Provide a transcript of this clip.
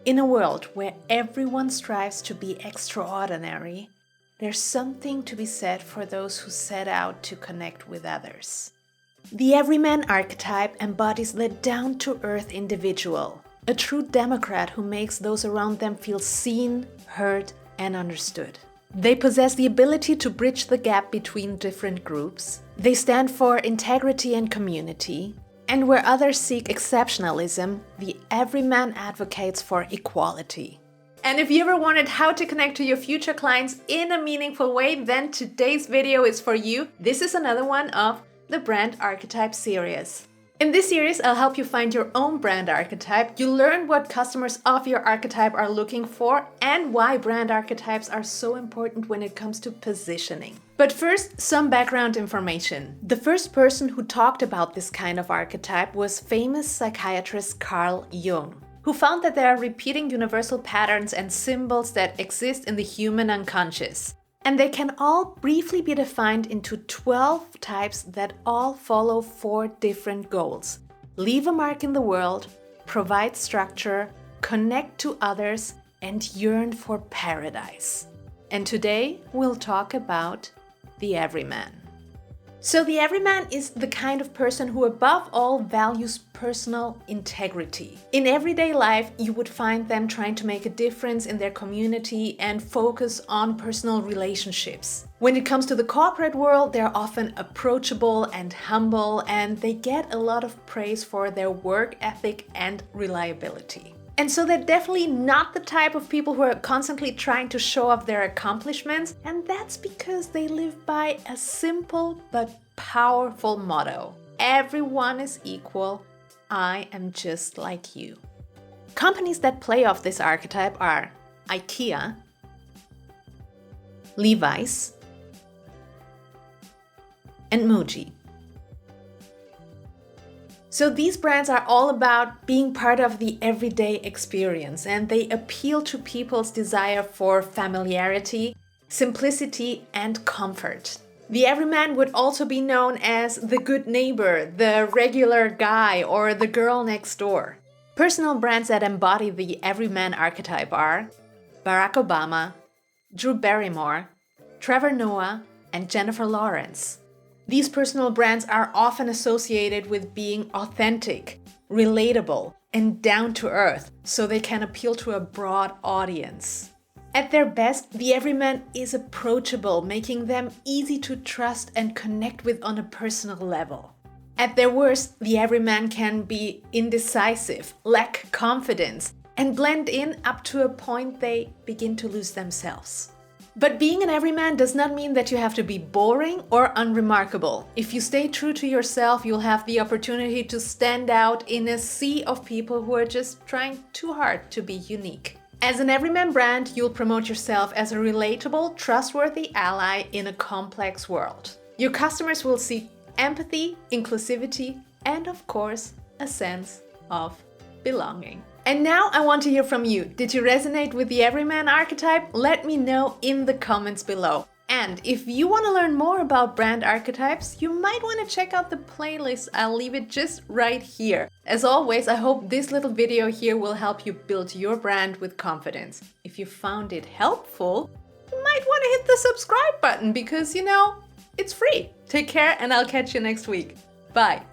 In a world where everyone strives to be extraordinary, there's something to be said for those who set out to connect with others. The Everyman archetype embodies the down-to-earth individual, a true democrat who makes those around them feel seen, heard, and understood. They possess the ability to bridge the gap between different groups. They stand for integrity and community. And where others seek exceptionalism, the Everyman advocates for equality. And if you ever wondered how to connect to your future clients in a meaningful way, then today's video is for you. This is another one of the Brand Archetype series. In this series, I'll help you find your own brand archetype. You'll learn what customers of your archetype are looking for and why brand archetypes are so important when it comes to positioning. But first, some background information. The first person who talked about this kind of archetype was famous psychiatrist Carl Jung, who found that there are repeating universal patterns and symbols that exist in the human unconscious. And they can all briefly be defined into 12 types that all follow 4 different goals. Leave a mark in the world, provide structure, connect to others, and yearn for paradise. And today we'll talk about the Everyman. So the Everyman is the kind of person who above all values personal integrity. In everyday life, you would find them trying to make a difference in their community and focus on personal relationships. When it comes to the corporate world, they're often approachable and humble, and they get a lot of praise for their work ethic and reliability. And so they're definitely not the type of people who are constantly trying to show off their accomplishments, and that's because they live by a simple but powerful motto. Everyone is equal. I am just like you. Companies that play off this archetype are IKEA, Levi's, and Muji. So these brands are all about being part of the everyday experience, and they appeal to people's desire for familiarity, simplicity, and comfort. The Everyman would also be known as the good neighbor, the regular guy, or the girl next door. Personal brands that embody the Everyman archetype are Barack Obama, Drew Barrymore, Trevor Noah, and Jennifer Lawrence. These personal brands are often associated with being authentic, relatable, and down to earth, so they can appeal to a broad audience. At their best, the Everyman is approachable, making them easy to trust and connect with on a personal level. At their worst, the Everyman can be indecisive, lack confidence, and blend in up to a point they begin to lose themselves. But being an Everyman does not mean that you have to be boring or unremarkable. If you stay true to yourself, you'll have the opportunity to stand out in a sea of people who are just trying too hard to be unique. As an Everyman brand, you'll promote yourself as a relatable, trustworthy ally in a complex world. Your customers will see empathy, inclusivity, and of course, a sense of belonging. And now I want to hear from you. Did you resonate with the Everyman archetype? Let me know in the comments below. And if you want to learn more about brand archetypes, you might want to check out the playlist. I'll leave it just right here. As always, I hope this little video here will help you build your brand with confidence. If you found it helpful, you might want to hit the subscribe button because, it's free. Take care and I'll catch you next week. Bye.